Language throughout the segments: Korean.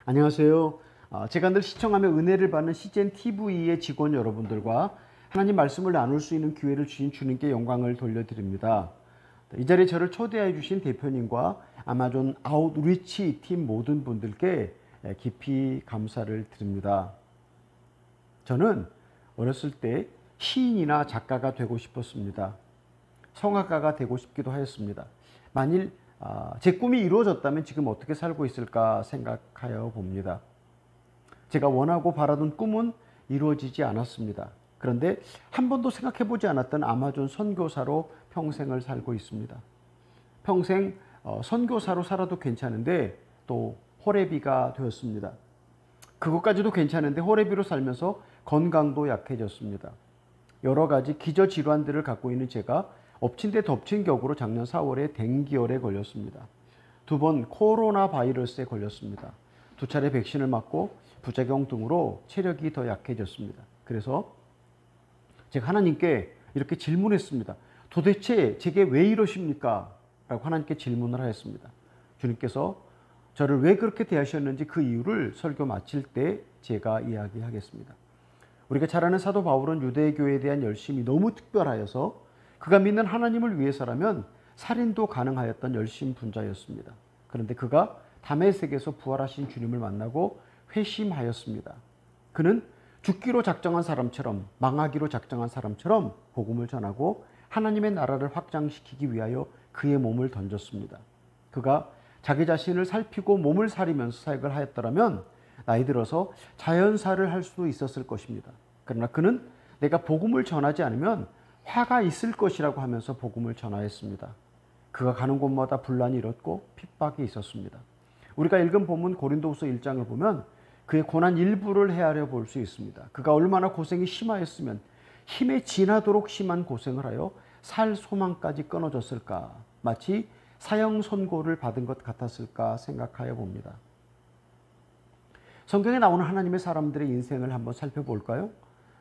안녕하세요. 제가 늘 시청하며 은혜를 받는 CGN TV의 직원 여러분들과 하나님 말씀을 나눌 수 있는 기회를 주신 주님께 영광을 돌려드립니다. 이 자리에 저를 초대해 주신 대표님과 아마존 아웃리치 팀 모든 분들께 깊이 감사를 드립니다. 저는 어렸을 때 시인이나 작가가 되고 싶었습니다. 성악가가 되고 싶기도 하였습니다. 만일 제 꿈이 이루어졌다면 지금 어떻게 살고 있을까 생각하여 봅니다. 제가 원하고 바라던 꿈은 이루어지지 않았습니다. 그런데 한 번도 생각해 보지 않았던 아마존 선교사로 평생을 살고 있습니다. 평생 선교사로 살아도 괜찮은데 또 호레비가 되었습니다. 그것까지도 괜찮은데 호레비로 살면서 건강도 약해졌습니다. 여러 가지 기저질환들을 갖고 있는 제가 엎친 데 덮친 격으로 작년 4월에 댕기열에 걸렸습니다. 2번 코로나 바이러스에 걸렸습니다. 2차례 백신을 맞고 부작용 등으로 체력이 더 약해졌습니다. 그래서 제가 하나님께 이렇게 질문했습니다. 도대체 제게 왜 이러십니까? 라고 하나님께 질문을 하였습니다. 주님께서 저를 왜 그렇게 대하셨는지 그 이유를 설교 마칠 때 제가 이야기하겠습니다. 우리가 잘 아는 사도 바울은 유대교에 대한 열심이 너무 특별하여서 그가 믿는 하나님을 위해서라면 살인도 가능하였던 열심분자였습니다. 그런데 그가 다메섹에서 부활하신 주님을 만나고 회심하였습니다. 그는 죽기로 작정한 사람처럼, 망하기로 작정한 사람처럼 복음을 전하고 하나님의 나라를 확장시키기 위하여 그의 몸을 던졌습니다. 그가 자기 자신을 살피고 몸을 사리면서 사역을 하였더라면 나이 들어서 자연사를 할 수도 있었을 것입니다. 그러나 그는 내가 복음을 전하지 않으면 화가 있을 것이라고 하면서 복음을 전하였습니다. 그가 가는 곳마다 분란이 일었고 핍박이 있었습니다. 우리가 읽은 본문 고린도후서 1장을 보면 그의 고난 일부를 헤아려 볼 수 있습니다. 그가 얼마나 고생이 심하였으면 힘에 지나도록 심한 고생을 하여 살 소망까지 끊어졌을까, 마치 사형 선고를 받은 것 같았을까 생각하여 봅니다. 성경에 나오는 하나님의 사람들의 인생을 한번 살펴볼까요?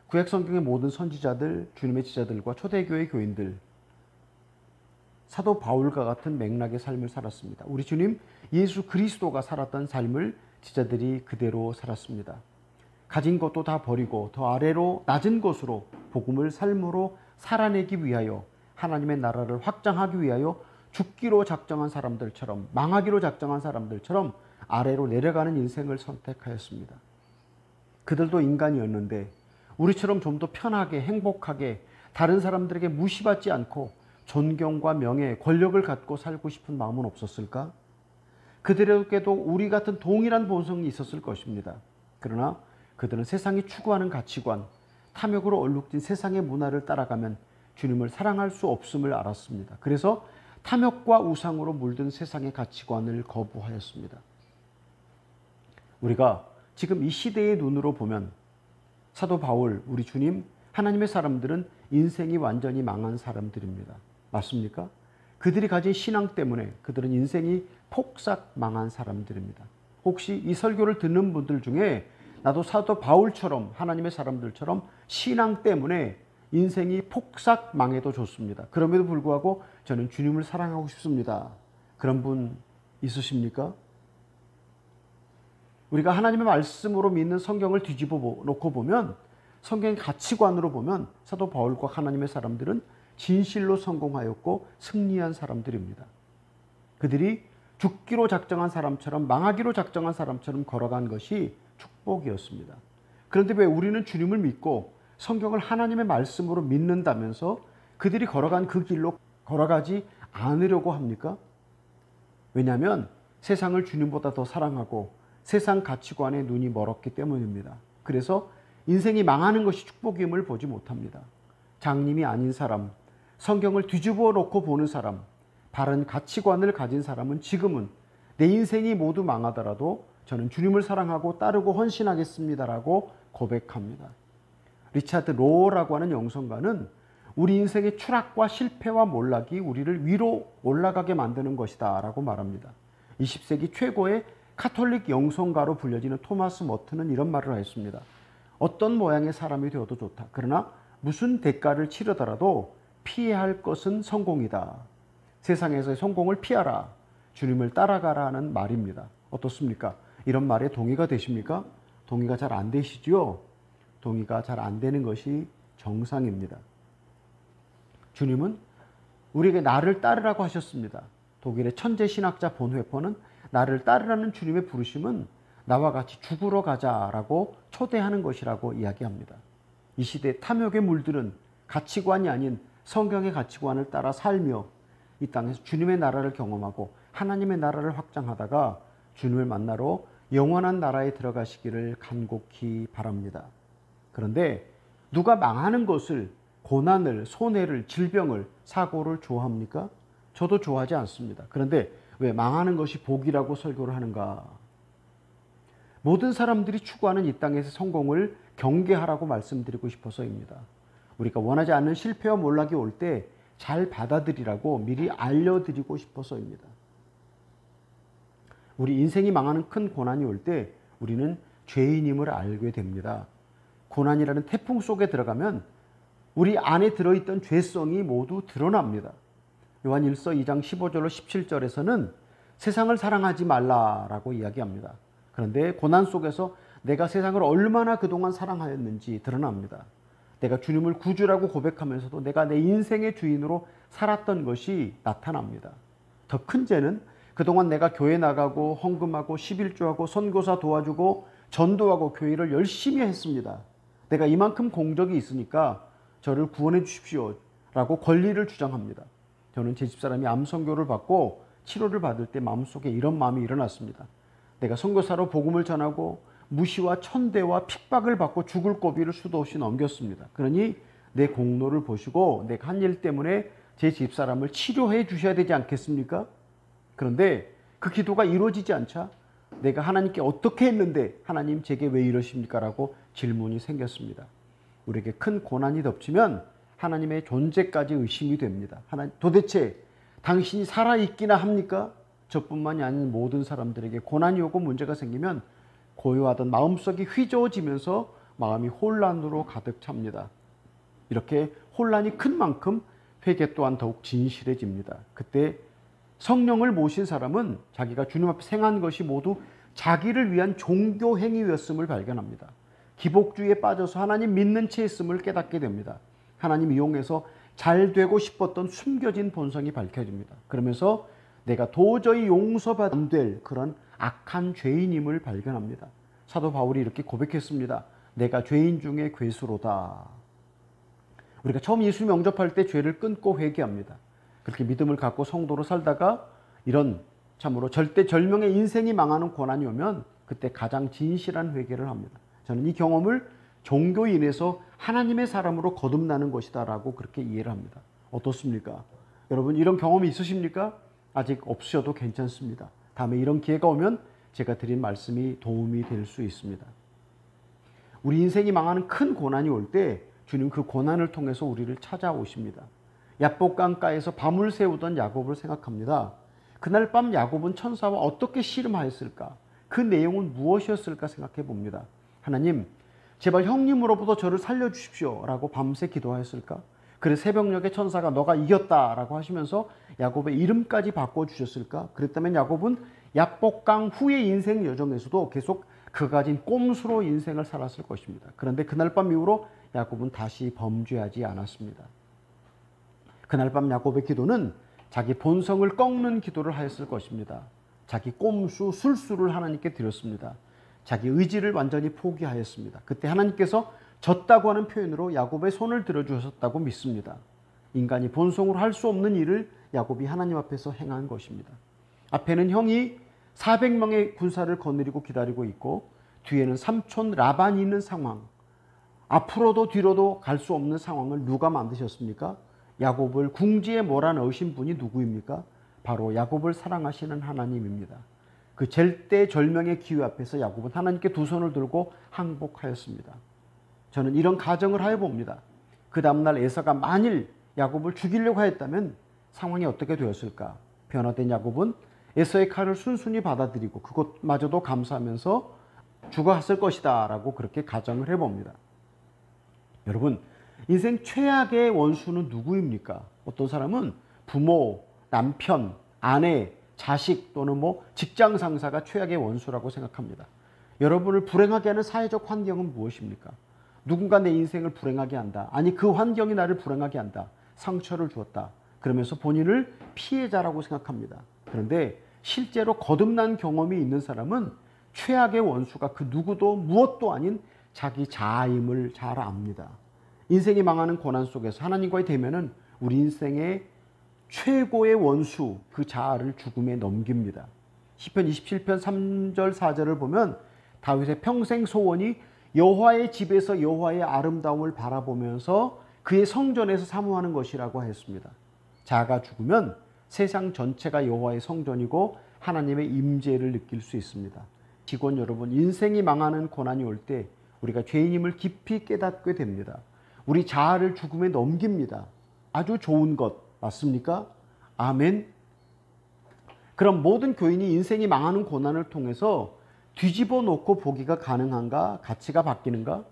구약 성경의 모든 선지자들, 주님의 지자들과 초대교회 교인들, 사도 바울과 같은 맥락의 삶을 살았습니다. 우리 주님 예수 그리스도가 살았던 삶을 지자들이 그대로 살았습니다. 가진 것도 다 버리고 더 아래로 낮은 곳으로 복음을 삶으로 살아내기 위하여 하나님의 나라를 확장하기 위하여 죽기로 작정한 사람들처럼, 망하기로 작정한 사람들처럼 아래로 내려가는 인생을 선택하였습니다. 그들도 인간이었는데 우리처럼 좀 더 편하게, 행복하게, 다른 사람들에게 무시받지 않고 존경과 명예, 권력을 갖고 살고 싶은 마음은 없었을까? 그들에게도 우리 같은 동일한 본성이 있었을 것입니다. 그러나 그들은 세상이 추구하는 가치관, 탐욕으로 얼룩진 세상의 문화를 따라가면 주님을 사랑할 수 없음을 알았습니다. 그래서 탐욕과 우상으로 물든 세상의 가치관을 거부하였습니다. 우리가 지금 이 시대의 눈으로 보면 사도 바울, 우리 주님, 하나님의 사람들은 인생이 완전히 망한 사람들입니다. 맞습니까? 그들이 가진 신앙 때문에 그들은 인생이 폭삭 망한 사람들입니다. 혹시 이 설교를 듣는 분들 중에 나도 사도 바울처럼 하나님의 사람들처럼 신앙 때문에 인생이 폭삭 망해도 좋습니다. 그럼에도 불구하고 저는 주님을 사랑하고 싶습니다. 그런 분 있으십니까? 우리가 하나님의 말씀으로 믿는 성경을 뒤집어 놓고 보면, 성경의 가치관으로 보면 사도 바울과 하나님의 사람들은 진실로 성공하였고 승리한 사람들입니다. 그들이 죽기로 작정한 사람처럼, 망하기로 작정한 사람처럼 걸어간 것이 축복이었습니다. 그런데 왜 우리는 주님을 믿고 성경을 하나님의 말씀으로 믿는다면서 그들이 걸어간 그 길로 걸어가지 않으려고 합니까? 왜냐하면 세상을 주님보다 더 사랑하고 세상 가치관에 눈이 멀었기 때문입니다. 그래서 인생이 망하는 것이 축복임을 보지 못합니다. 장님이 아닌 사람, 성경을 뒤집어 놓고 보는 사람, 바른 가치관을 가진 사람은 지금은 내 인생이 모두 망하더라도 저는 주님을 사랑하고 따르고 헌신하겠습니다라고 고백합니다. 리차드 로라고 하는 영성가는 우리 인생의 추락과 실패와 몰락이 우리를 위로 올라가게 만드는 것이다 라고 말합니다. 20세기 최고의 카톨릭 영성가로 불려지는 토마스 머튼은 이런 말을 하였습니다. 어떤 모양의 사람이 되어도 좋다. 그러나 무슨 대가를 치르더라도 피해야 할 것은 성공이다. 세상에서의 성공을 피하라. 주님을 따라가라 하는 말입니다. 어떻습니까? 이런 말에 동의가 되십니까? 동의가 잘 안 되시죠? 동의가 잘 안 되는 것이 정상입니다. 주님은 우리에게 나를 따르라고 하셨습니다. 독일의 천재 신학자 본회퍼는 나를 따르라는 주님의 부르심은 나와 같이 죽으러 가자라고 초대하는 것이라고 이야기합니다. 이 시대 탐욕에 물들은 가치관이 아닌 성경의 가치관을 따라 살며 이 땅에서 주님의 나라를 경험하고 하나님의 나라를 확장하다가 주님을 만나러 영원한 나라에 들어가시기를 간곡히 바랍니다. 그런데 누가 망하는 것을, 고난을, 손해를, 질병을, 사고를 좋아합니까? 저도 좋아하지 않습니다. 그런데 왜 망하는 것이 복이라고 설교를 하는가? 모든 사람들이 추구하는 이 땅에서 성공을 경계하라고 말씀드리고 싶어서입니다. 우리가 원하지 않는 실패와 몰락이 올 때 잘 받아들이라고 미리 알려드리고 싶어서입니다. 우리 인생이 망하는 큰 고난이 올 때 우리는 죄인임을 알게 됩니다. 고난이라는 태풍 속에 들어가면 우리 안에 들어있던 죄성이 모두 드러납니다. 요한 1서 2장 15절로 17절에서는 세상을 사랑하지 말라라고 이야기합니다. 그런데 고난 속에서 내가 세상을 얼마나 그동안 사랑하였는지 드러납니다. 내가 주님을 구주라고 고백하면서도 내가 내 인생의 주인으로 살았던 것이 나타납니다. 더 큰 죄는 그동안 내가 교회 나가고 헌금하고 11조하고 선교사 도와주고 전도하고 교회를 열심히 했습니다. 내가 이만큼 공적이 있으니까 저를 구원해 주십시오 라고 권리를 주장합니다. 저는 제 집사람이 암 선교를 받고 치료를 받을 때 마음속에 이런 마음이 일어났습니다. 내가 선교사로 복음을 전하고 무시와 천대와 핍박을 받고 죽을 고비를 수도 없이 넘겼습니다. 그러니 내 공로를 보시고 내가 한 일 때문에 제 집사람을 치료해 주셔야 되지 않겠습니까? 그런데 그 기도가 이루어지지 않자 내가 하나님께 어떻게 했는데 하나님 제게 왜 이러십니까? 라고 질문이 생겼습니다. 우리에게 큰 고난이 덮치면 하나님의 존재까지 의심이 됩니다. 도대체 당신이 살아있기나 합니까? 저뿐만이 아닌 모든 사람들에게 고난이 오고 문제가 생기면 고요하던 마음속이 휘저어지면서 마음이 혼란으로 가득 찹니다. 이렇게 혼란이 큰 만큼 회개 또한 더욱 진실해집니다. 그때 성령을 모신 사람은 자기가 주님 앞에 행한 것이 모두 자기를 위한 종교 행위였음을 발견합니다. 기복주의에 빠져서 하나님 믿는 채 있음을 깨닫게 됩니다. 하나님 이용해서 잘 되고 싶었던 숨겨진 본성이 밝혀집니다. 그러면서 내가 도저히 용서받 안 될 그런 악한 죄인임을 발견합니다. 사도 바울이 이렇게 고백했습니다. 내가 죄인 중에 괴수로다. 우리가 처음 예수 영접할 때 죄를 끊고 회개합니다. 그렇게 믿음을 갖고 성도로 살다가 이런 참으로 절대절명의 인생이 망하는 고난이 오면 그때 가장 진실한 회개를 합니다. 저는 이 경험을 종교인에서 하나님의 사람으로 거듭나는 것이다 라고 그렇게 이해를 합니다. 어떻습니까? 여러분 이런 경험이 있으십니까? 아직 없으셔도 괜찮습니다. 다음에 이런 기회가 오면 제가 드린 말씀이 도움이 될 수 있습니다. 우리 인생이 망하는 큰 고난이 올 때 주님 그 고난을 통해서 우리를 찾아오십니다. 야복강가에서 밤을 새우던 야곱을 생각합니다. 그날 밤 야곱은 천사와 어떻게 씨름하였을까? 그 내용은 무엇이었을까 생각해 봅니다. 하나님, 제발 형님으로부터 저를 살려주십시오 라고 밤새 기도하였을까? 그래서 새벽녘에 천사가 너가 이겼다 라고 하시면서 야곱의 이름까지 바꿔주셨을까? 그랬다면 야곱은 야복강 후의 인생 여정에서도 계속 그가 가진 꼼수로 인생을 살았을 것입니다. 그런데 그날 밤 이후로 야곱은 다시 범죄하지 않았습니다. 그날 밤 야곱의 기도는 자기 본성을 꺾는 기도를 하였을 것입니다. 자기 꼼수, 술수를 하나님께 드렸습니다. 자기 의지를 완전히 포기하였습니다. 그때 하나님께서 졌다고 하는 표현으로 야곱의 손을 들어주셨다고 믿습니다. 인간이 본성으로 할 수 없는 일을 야곱이 하나님 앞에서 행한 것입니다. 앞에는 형이 400명의 군사를 거느리고 기다리고 있고 뒤에는 삼촌 라반이 있는 상황, 앞으로도 뒤로도 갈 수 없는 상황을 누가 만드셨습니까? 야곱을 궁지에 몰아넣으신 분이 누구입니까? 바로 야곱을 사랑하시는 하나님입니다. 그 절대절명의 기회 앞에서 야곱은 하나님께 두 손을 들고 항복하였습니다. 저는 이런 가정을 하여 봅니다. 그 다음날 에사가 만일 야곱을 죽이려고 하였다면 상황이 어떻게 되었을까? 변화된 야곱은 에서의 칼을 순순히 받아들이고 그것마저도 감사하면서 죽어갔을 것이다 라고 그렇게 가정을 해봅니다. 여러분, 인생 최악의 원수는 누구입니까? 어떤 사람은 부모, 남편, 아내, 자식 또는 직장 상사가 최악의 원수라고 생각합니다. 여러분을 불행하게 하는 사회적 환경은 무엇입니까? 누군가 내 인생을 불행하게 한다. 아니 그 환경이 나를 불행하게 한다. 상처를 주었다. 그러면서 본인을 피해자라고 생각합니다. 그런데 실제로 거듭난 경험이 있는 사람은 최악의 원수가 그 누구도 무엇도 아닌 자기 자아임을 잘 압니다. 인생이 망하는 고난 속에서 하나님과의 대면은 우리 인생의 최고의 원수 그 자아를 죽음에 넘깁니다. 시편 27편 3절 4절을 보면 다윗의 평생 소원이 여호와의 집에서 여호와의 아름다움을 바라보면서 그의 성전에서 사모하는 것이라고 했습니다. 자아가 죽으면 세상 전체가 여호와의 성전이고 하나님의 임재를 느낄 수 있습니다. 직원 여러분, 인생이 망하는 고난이 올 때 우리가 죄인임을 깊이 깨닫게 됩니다. 우리 자아를 죽음에 넘깁니다. 아주 좋은 것 맞습니까? 아멘. 그럼 모든 교인이 인생이 망하는 고난을 통해서 뒤집어 놓고 보기가 가능한가? 가치가 바뀌는가?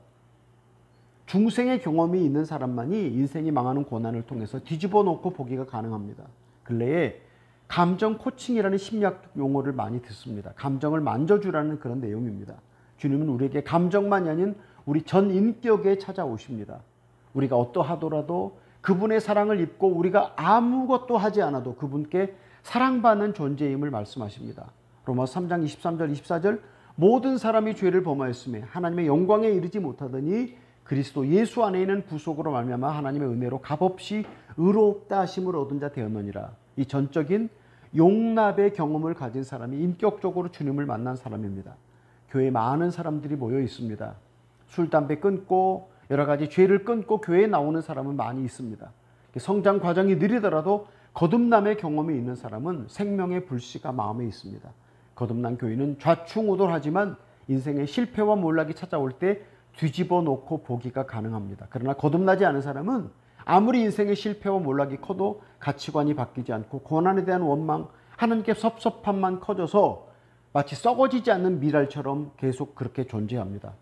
중생의 경험이 있는 사람만이 인생이 망하는 고난을 통해서 뒤집어 놓고 보기가 가능합니다. 근래에 감정 코칭이라는 심리학 용어를 많이 듣습니다. 감정을 만져주라는 그런 내용입니다. 주님은 우리에게 감정만이 아닌 우리 전 인격에 찾아오십니다. 우리가 어떠하더라도 그분의 사랑을 입고 우리가 아무것도 하지 않아도 그분께 사랑받는 존재임을 말씀하십니다. 로마서 3장 23절 24절 모든 사람이 죄를 범하였으며 하나님의 영광에 이르지 못하더니 그리스도 예수 안에 있는 구속으로 말미암아 하나님의 은혜로 값없이 의롭다 하심을 얻은 자 되었느니라. 이 전적인 용납의 경험을 가진 사람이 인격적으로 주님을 만난 사람입니다. 교회에 많은 사람들이 모여 있습니다. 술, 담배 끊고 여러 가지 죄를 끊고 교회에 나오는 사람은 많이 있습니다. 성장 과정이 느리더라도 거듭남의 경험이 있는 사람은 생명의 불씨가 마음에 있습니다. 거듭난 교인은 좌충우돌하지만 인생의 실패와 몰락이 찾아올 때 뒤집어 놓고 보기가 가능합니다. 그러나 거듭나지 않은 사람은 아무리 인생의 실패와 몰락이 커도 가치관이 바뀌지 않고 고난에 대한 원망, 하나님께 섭섭함만 커져서 마치 썩어지지 않는 미랄처럼 계속 그렇게 존재합니다.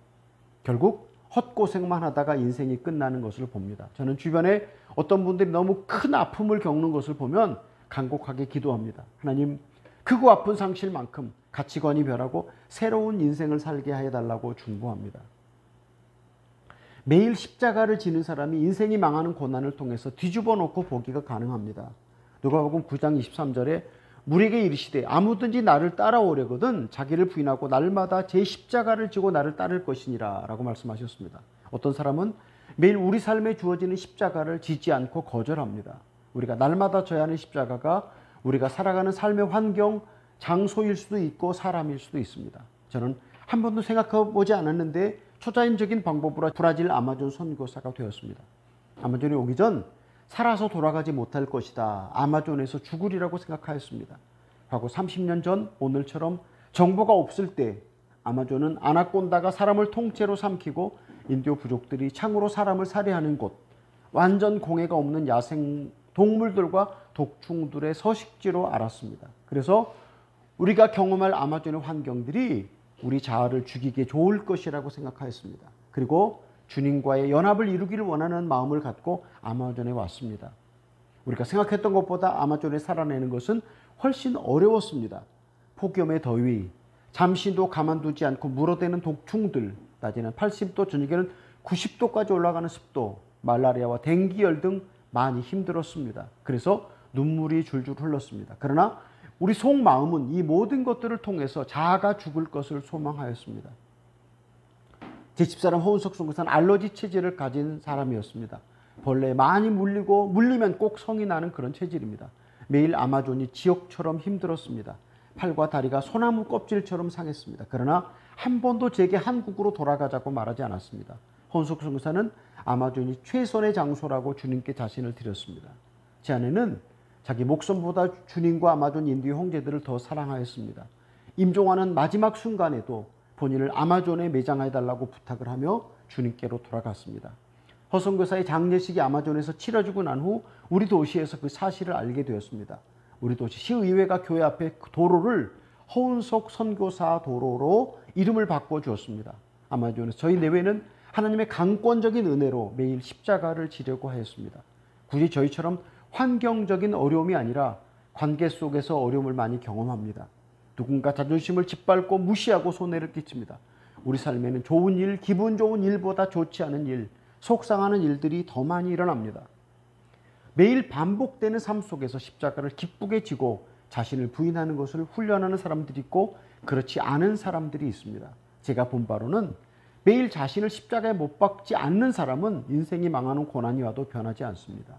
결국 헛고생만 하다가 인생이 끝나는 것을 봅니다. 저는 주변에 어떤 분들이 너무 큰 아픔을 겪는 것을 보면 간곡하게 기도합니다. 하나님, 크고 아픈 상실만큼 가치관이 변하고 새로운 인생을 살게 해달라고 중보합니다. 매일 십자가를 지는 사람이 인생이 망하는 고난을 통해서 뒤집어 놓고 보기가 가능합니다. 누가복음 9장 23절에 무리에게 이르시되 아무든지 나를 따라오려거든 자기를 부인하고 날마다 제 십자가를 지고 나를 따를 것이니라 라고 말씀하셨습니다. 어떤 사람은 매일 우리 삶에 주어지는 십자가를 지지 않고 거절합니다. 우리가 날마다 져야 하는 십자가가 우리가 살아가는 삶의 환경, 장소일 수도 있고 사람일 수도 있습니다. 저는 한 번도 생각해 보지 않았는데 초자연적인 방법으로 브라질 아마존 선교사가 되었습니다. 아마존에 오기 전 살아서 돌아가지 못할 것이다. 아마존에서 죽으리라고 생각하였습니다. 과거 30년 전 오늘처럼 정보가 없을 때 아마존은 아나콘다가 사람을 통째로 삼키고 인디오 부족들이 창으로 사람을 살해하는 곳, 완전 공해가 없는 야생 동물들과 독충들의 서식지로 알았습니다. 그래서 우리가 경험할 아마존의 환경들이 우리 자아를 죽이기에 좋을 것이라고 생각하였습니다. 그리고 주님과의 연합을 이루기를 원하는 마음을 갖고 아마존에 왔습니다. 우리가 생각했던 것보다 아마존에 살아내는 것은 훨씬 어려웠습니다. 폭염의 더위, 잠시도 가만두지 않고 물어대는 독충들, 낮에는 80도, 저녁에는 90도까지 올라가는 습도, 말라리아와 댕기열 등 많이 힘들었습니다. 그래서 눈물이 줄줄 흘렀습니다. 그러나 우리 속마음은 이 모든 것들을 통해서 자아가 죽을 것을 소망하였습니다. 제 집사람 허은석 선교사는 알러지 체질을 가진 사람이었습니다. 벌레에 많이 물리고 물리면 꼭 성이 나는 그런 체질입니다. 매일 아마존이 지옥처럼 힘들었습니다. 팔과 다리가 소나무 껍질처럼 상했습니다. 그러나 한 번도 제게 한국으로 돌아가자고 말하지 않았습니다. 허은석 선교사는 아마존이 최선의 장소라고 주님께 자신을 드렸습니다. 제 아내는 자기 목숨보다 주님과 아마존 인디오 형제들을 더 사랑하였습니다. 임종하는 마지막 순간에도 본인을 아마존에 매장해달라고 부탁을 하며 주님께로 돌아갔습니다. 허 선교사의 장례식이 아마존에서 치러지고 난 후 우리 도시에서 그 사실을 알게 되었습니다. 우리 도시 시의회가 교회 앞에 도로를 허은석 선교사 도로로 이름을 바꿔주었습니다. 아마존에서 저희 내외는 하나님의 강권적인 은혜로 매일 십자가를 지려고 하였습니다. 굳이 저희처럼 환경적인 어려움이 아니라 관계 속에서 어려움을 많이 경험합니다. 누군가 자존심을 짓밟고 무시하고 손해를 끼칩니다. 우리 삶에는 좋은 일, 기분 좋은 일보다 좋지 않은 일, 속상하는 일들이 더 많이 일어납니다. 매일 반복되는 삶 속에서 십자가를 기쁘게 지고 자신을 부인하는 것을 훈련하는 사람들이 있고 그렇지 않은 사람들이 있습니다. 제가 본 바로는 매일 자신을 십자가에 못 박지 않는 사람은 인생이 망하는 고난이 와도 변하지 않습니다.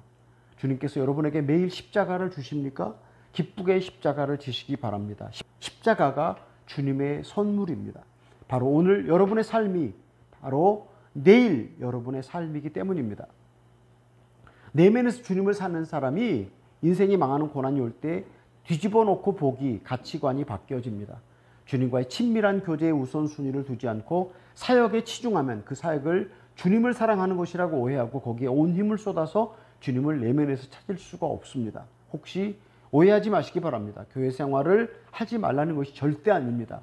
주님께서 여러분에게 매일 십자가를 주십니까? 기쁘게 십자가를 지시기 바랍니다. 십자가가 주님의 선물입니다. 바로 오늘 여러분의 삶이 바로 내일 여러분의 삶이기 때문입니다. 내면에서 주님을 사는 사람이 인생이 망하는 고난이 올 때 뒤집어 놓고 보기, 가치관이 바뀌어집니다. 주님과의 친밀한 교제에 우선순위를 두지 않고 사역에 치중하면 그 사역을 주님을 사랑하는 것이라고 오해하고 거기에 온 힘을 쏟아서 주님을 내면에서 찾을 수가 없습니다. 혹시 오해하지 마시기 바랍니다. 교회 생활을 하지 말라는 것이 절대 아닙니다.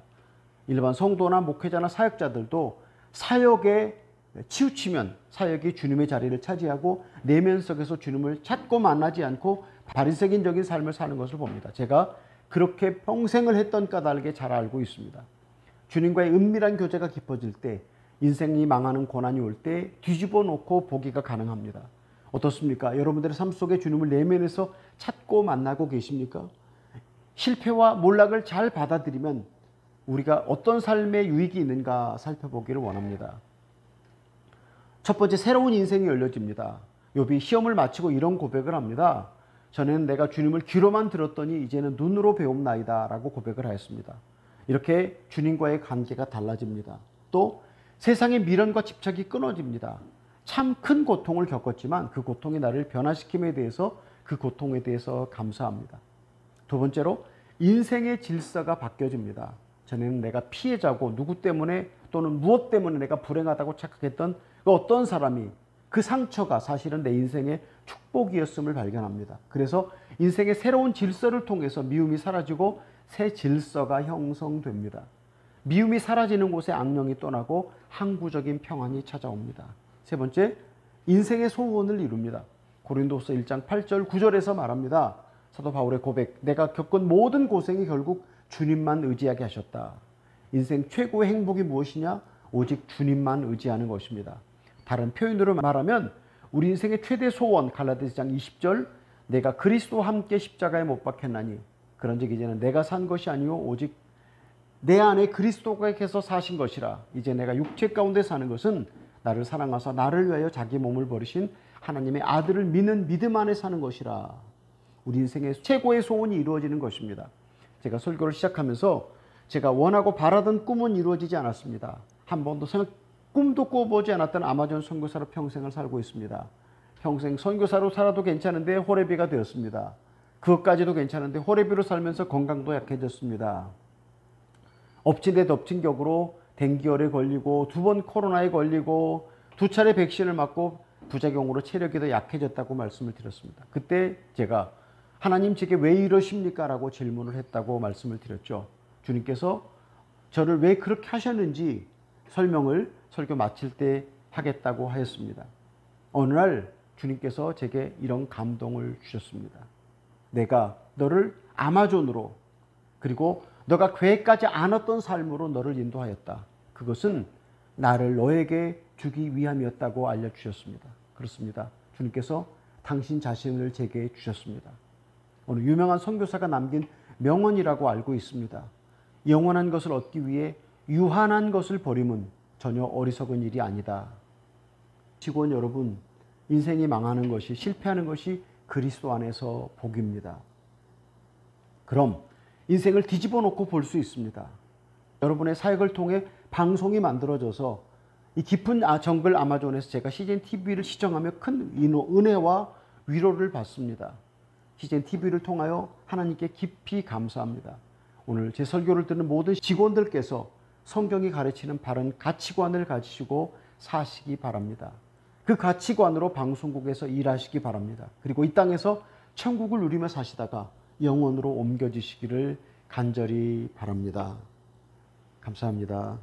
일반 성도나 목회자나 사역자들도 사역에 치우치면 사역이 주님의 자리를 차지하고 내면 속에서 주님을 찾고 만나지 않고 바리새인적인 삶을 사는 것을 봅니다. 제가 그렇게 평생을 했던 까닭에 잘 알고 있습니다. 주님과의 은밀한 교제가 깊어질 때 인생이 망하는 고난이 올 때 뒤집어 놓고 보기가 가능합니다. 어떻습니까? 여러분들의 삶 속에 주님을 내면에서 찾고 만나고 계십니까? 실패와 몰락을 잘 받아들이면 우리가 어떤 삶의 유익이 있는가 살펴보기를 원합니다. 첫 번째, 새로운 인생이 열려집니다. 욥이 시험을 마치고 이런 고백을 합니다. 전에는 내가 주님을 귀로만 들었더니 이제는 눈으로 배움나이다 라고 고백을 하였습니다. 이렇게 주님과의 관계가 달라집니다. 또 세상의 미련과 집착이 끊어집니다. 참 큰 고통을 겪었지만 그 고통이 나를 변화시킴에 대해서 그 고통에 대해서 감사합니다. 두 번째로 인생의 질서가 바뀌어집니다. 전에는 내가 피해자고 누구 때문에 또는 무엇 때문에 내가 불행하다고 착각했던 그 어떤 사람이 그 상처가 사실은 내 인생의 축복이었음을 발견합니다. 그래서 인생의 새로운 질서를 통해서 미움이 사라지고 새 질서가 형성됩니다. 미움이 사라지는 곳에 악령이 떠나고 항구적인 평안이 찾아옵니다. 세 번째, 인생의 소원을 이룹니다. 고린도서 1장 8절 9절에서 말합니다. 사도 바울의 고백, 내가 겪은 모든 고생이 결국 주님만 의지하게 하셨다. 인생 최고의 행복이 무엇이냐? 오직 주님만 의지하는 것입니다. 다른 표현으로 말하면 우리 인생의 최대 소원, 갈라디아서 2장 20절, 내가 그리스도와 함께 십자가에 못 박혔나니 그런즉 이제는 내가 산 것이 아니요 오직 내 안에 그리스도께서 사신 것이라. 이제 내가 육체 가운데 사는 것은 나를 사랑하사 나를 위하여 자기 몸을 버리신 하나님의 아들을 믿는 믿음 안에 사는 것이라. 우리 인생의 최고의 소원이 이루어지는 것입니다. 제가 설교를 시작하면서 제가 원하고 바라던 꿈은 이루어지지 않았습니다. 한 번도 꿈도 꿔보지 않았던 아마존 선교사로 평생을 살고 있습니다. 평생 선교사로 살아도 괜찮은데 호레비가 되었습니다. 그것까지도 괜찮은데 호레비로 살면서 건강도 약해졌습니다. 엎친 데 덮친 격으로 댕기열에 걸리고 2번 코로나에 걸리고 2차례 백신을 맞고 부작용으로 체력이 더 약해졌다고 말씀을 드렸습니다. 그때 제가 하나님 제게 왜 이러십니까? 라고 질문을 했다고 말씀을 드렸죠. 주님께서 저를 왜 그렇게 하셨는지 설명을 설교 마칠 때 하겠다고 하였습니다. 어느 날 주님께서 제게 이런 감동을 주셨습니다. 내가 너를 아마존으로 그리고 너가 계획하지 않았던 삶으로 너를 인도하였다. 그것은 나를 너에게 주기 위함이었다고 알려주셨습니다. 그렇습니다. 주님께서 당신 자신을 제게 주셨습니다. 어느 유명한 선교사가 남긴 명언이라고 알고 있습니다. 영원한 것을 얻기 위해 유한한 것을 버림은 전혀 어리석은 일이 아니다. 직원 여러분, 인생이 망하는 것이, 실패하는 것이 그리스도 안에서 복입니다. 그럼 인생을 뒤집어 놓고 볼 수 있습니다. 여러분의 사역을 통해 방송이 만들어져서 이 깊은 정글 아마존에서 제가 CGN TV를 시청하며 큰 은혜와 위로를 받습니다. CGN TV를 통하여 하나님께 깊이 감사합니다. 오늘 제 설교를 듣는 모든 직원들께서 성경이 가르치는 바른 가치관을 가지시고 사시기 바랍니다. 그 가치관으로 방송국에서 일하시기 바랍니다. 그리고 이 땅에서 천국을 누리며 사시다가 영원으로 옮겨지시기를 간절히 바랍니다. 감사합니다.